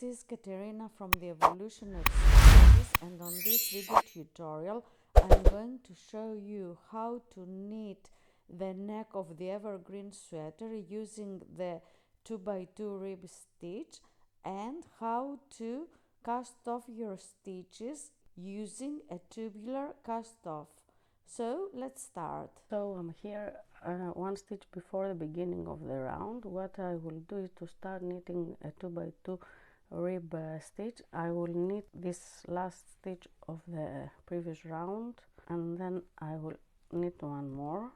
This is Katerina from the Evolution of Stitches, and on this video tutorial I'm going to show you how to knit the neck of the evergreen sweater using the 2x2 rib stitch, and how to cast off your stitches using a tubular cast off. So let's start. So I'm here one stitch before the beginning of the round. What I will do is to start knitting a 2x2 rib stitch. I will knit this last stitch of the previous round, and then I will knit one more,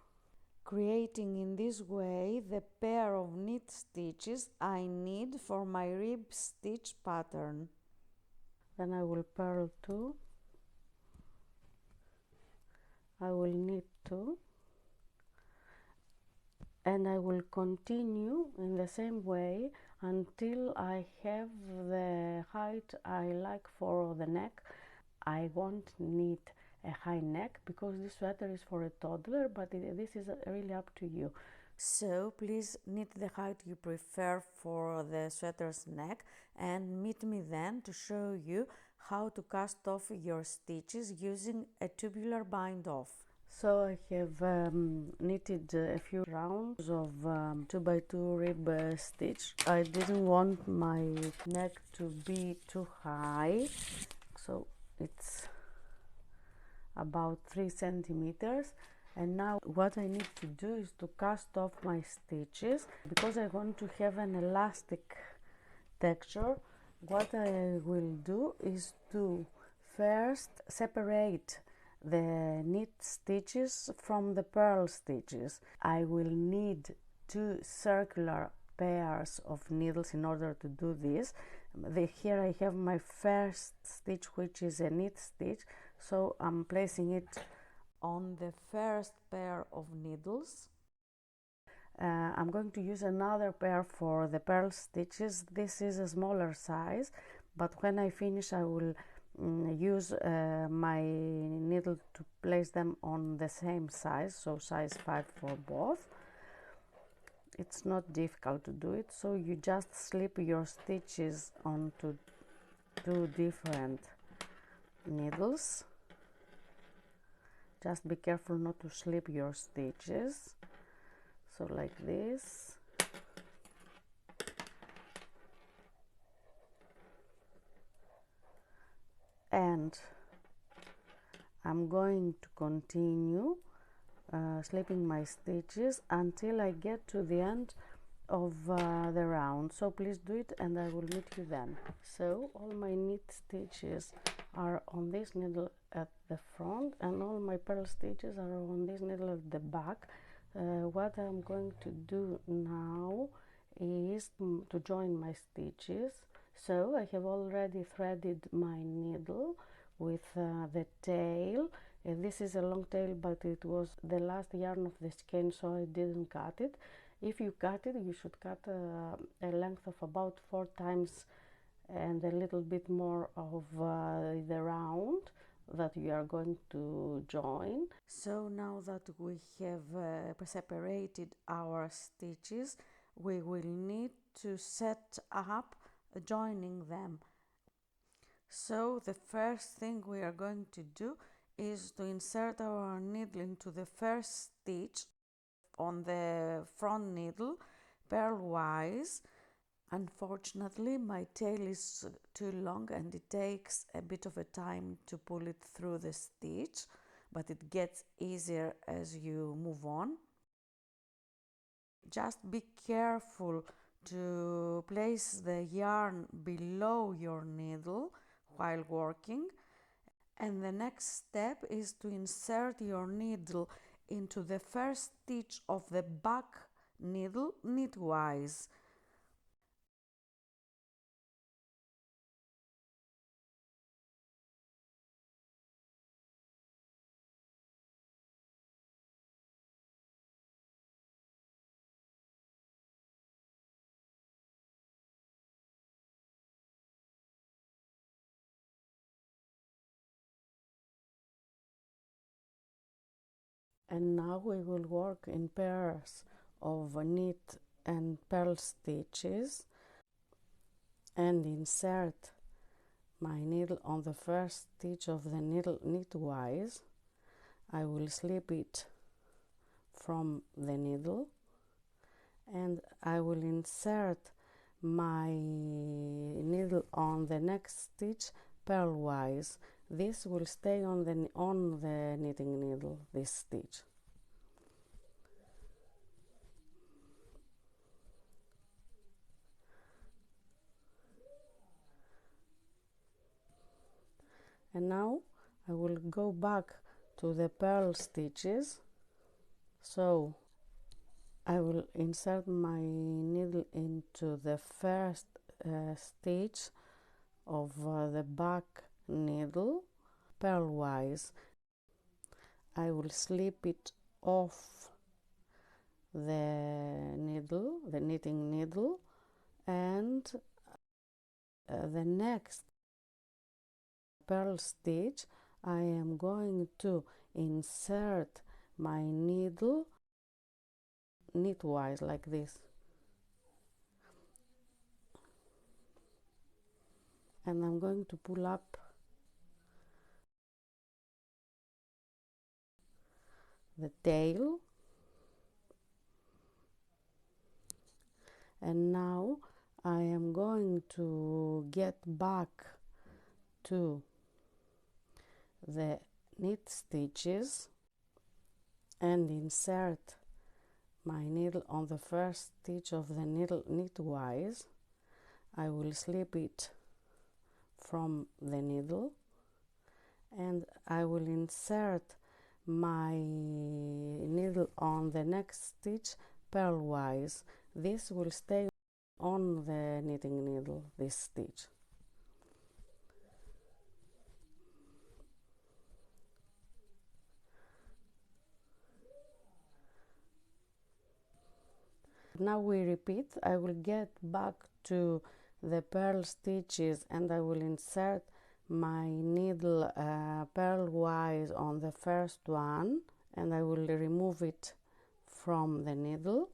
creating in this way the pair of knit stitches I need for my rib stitch pattern. Then I will purl 2, I will knit 2, and I will continue in the same way until I have the height I like for the neck. I won't knit a high neck because this sweater is for a toddler, but this is really up to you. So please knit the height you prefer for the sweater's neck, and meet me then to show you how to cast off your stitches using a tubular bind off. So I have knitted a few rounds of 2x2 rib stitch. I didn't want my neck to be too high, so it's about 3 centimeters. And now what I need to do is to cast off my stitches, because I want to have an elastic texture. What I will do is to first separate the knit stitches from the purl stitches. I will need 2 circular pairs of needles in order to do this. Here I have my first stitch, which is a knit stitch, so I'm placing it on the first pair of needles. I'm going to use another pair for the purl stitches. This is a smaller size, but when I finish I will use my needle to place them on the same size, so size 5 for both. It's not difficult to do it, so you just slip your stitches onto 2 different needles. Just be careful not to slip your stitches, so like this. And I'm going to continue slipping my stitches until I get to the end of the round. So please do it, and I will meet you then. So all my knit stitches are on this needle at the front, and all my purl stitches are on this needle at the back. What I'm going to do now is to join my stitches. So I have already threaded my needle with the tail. This is a long tail, but it was the last yarn of the skein, so I didn't cut it. If you cut it, you should cut a length of about 4 times and a little bit more of the round that you are going to join. So now that we have separated our stitches, we will need to set up joining them. So the first thing we are going to do is to insert our needle into the first stitch on the front needle purlwise. Unfortunately, my tail is too long and it takes a bit of a time to pull it through the stitch, but it gets easier as you move on. Just be careful to place the yarn below your needle while working. And the next step is to insert your needle into the first stitch of the back needle knitwise. And now we will work in pairs of knit and purl stitches. and insert my needle on the first stitch of the needle knitwise. I will slip it from the needle and I will insert my needle on the next stitch purlwise. This will stay on the knitting needle, this stitch. And now I will go back to the purl stitches. So I will insert my needle into the first stitch of the back needle purlwise. I will slip it off the needle, the knitting needle, and the next purl stitch I am going to insert my needle knitwise like this, and I'm going to pull up the tail, and now I am going to get back to the knit stitches and insert my needle on the first stitch of the needle knitwise. I will slip it from the needle and I will insert my needle on the next stitch purlwise. This will stay on the knitting needle, this stitch. Now we repeat. I will get back to the purl stitches and I will insert my needle purlwise on the first one, and I will remove it from the needle.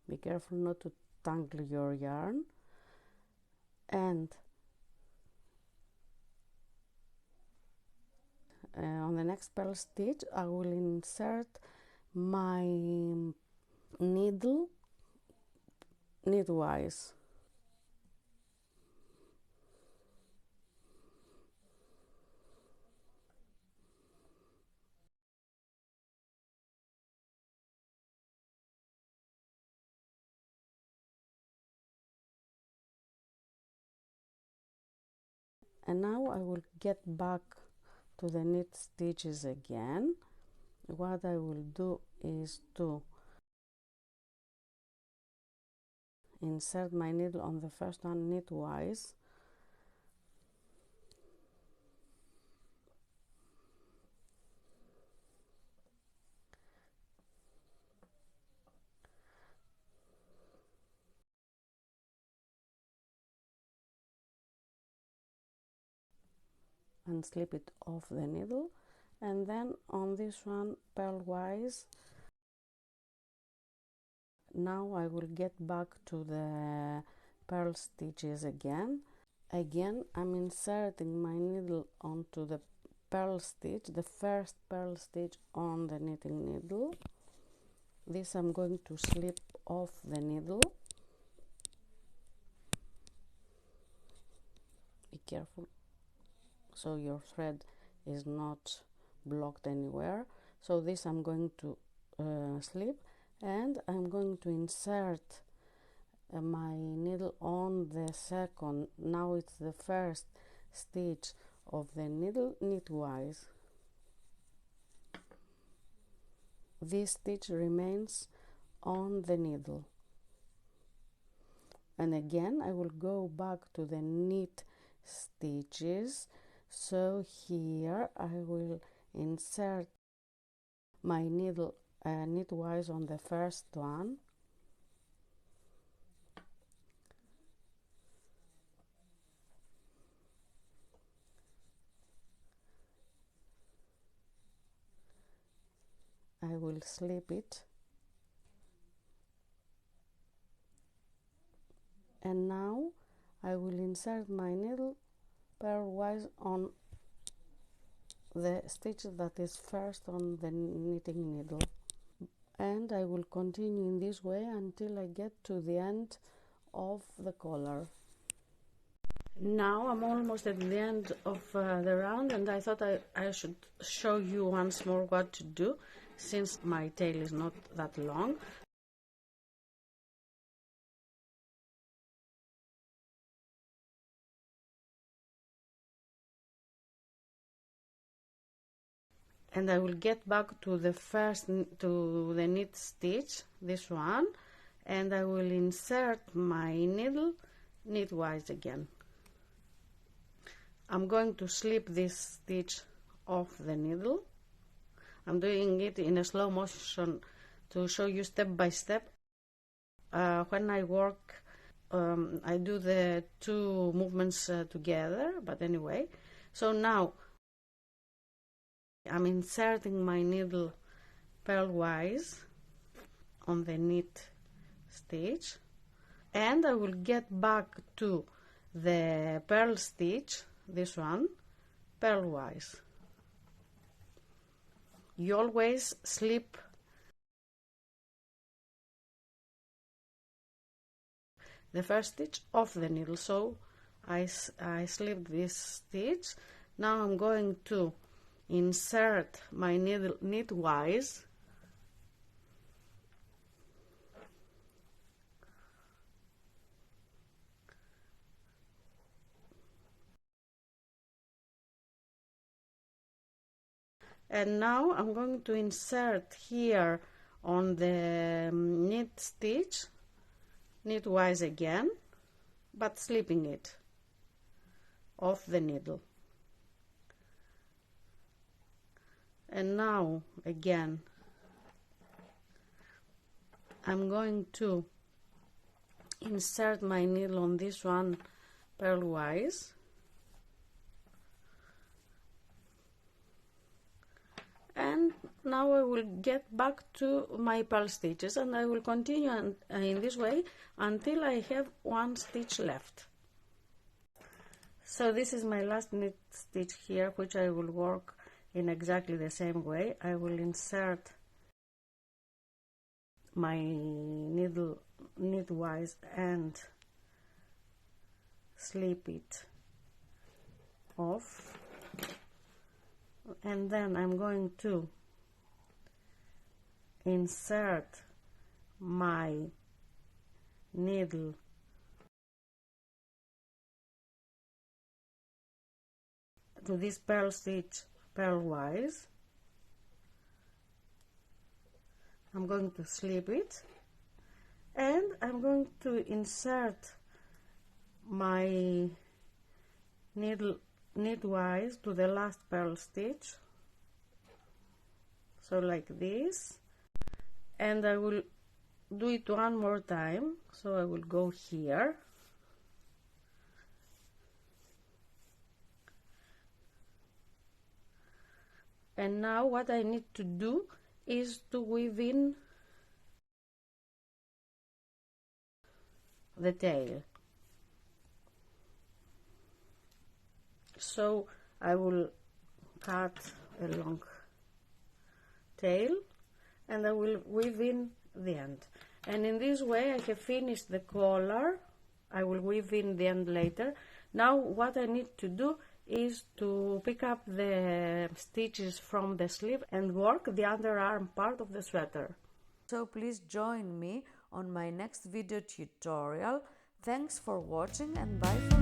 Be careful not to tangle your yarn. And on the next purl stitch I will insert my needle knitwise. And now I will get back to the knit stitches again. What I will do is to insert my needle on the first one knitwise, and slip it off the needle, and then on this one purlwise. Now I will get back to the purl stitches again. I'm inserting my needle onto the purl stitch, the first purl stitch on the knitting needle. This I'm going to slip off the needle. Be careful so your thread is not blocked anywhere. So this I'm going to slip, and I'm going to insert my needle on the second, now it's the first stitch of the needle knitwise. This stitch remains on the needle, and again I will go back to the knit stitches. So here I will insert my needle knitwise on the first one, I will slip it, and now I will insert my needle pairwise on the stitch that is first on the knitting needle, and I will continue in this way until I get to the end of the collar. Now I'm almost at the end of the round, and I thought I should show you once more what to do, since my tail is not that long. And I will get back to the knit stitch, this one, and I will insert my needle knitwise again. I'm going to slip this stitch off the needle. I'm doing it in a slow motion to show you step by step. When I work, I do the two movements together, but anyway. So now I'm inserting my needle purlwise on the knit stitch, and I will get back to the purl stitch, this one, purlwise. You always slip the first stitch off the needle, so I slipped this stitch. Now I'm going to insert my needle knitwise, and now I'm going to insert here on the knit stitch knitwise again, but slipping it off the needle. And now again I'm going to insert my needle on this one purlwise, and now I will get back to my purl stitches, and I will continue in this way until I have one stitch left. So this is my last knit stitch here, which I will work in exactly the same way. I will insert my needle knitwise and slip it off, and then I'm going to insert my needle to this purl stitch purlwise. I'm going to slip it, and I'm going to insert my needle knitwise to the last purl stitch, so like this, and I will do it one more time. So I will go here, and now what I need to do is to weave in the tail. So I will cut a long tail, and I will weave in the end, and in this way I have finished the collar. I will weave in the end later. Now what I need to do is to pick up the stitches from the sleeve and work the underarm part of the sweater. So please join me on my next video tutorial. Thanks for watching, and bye for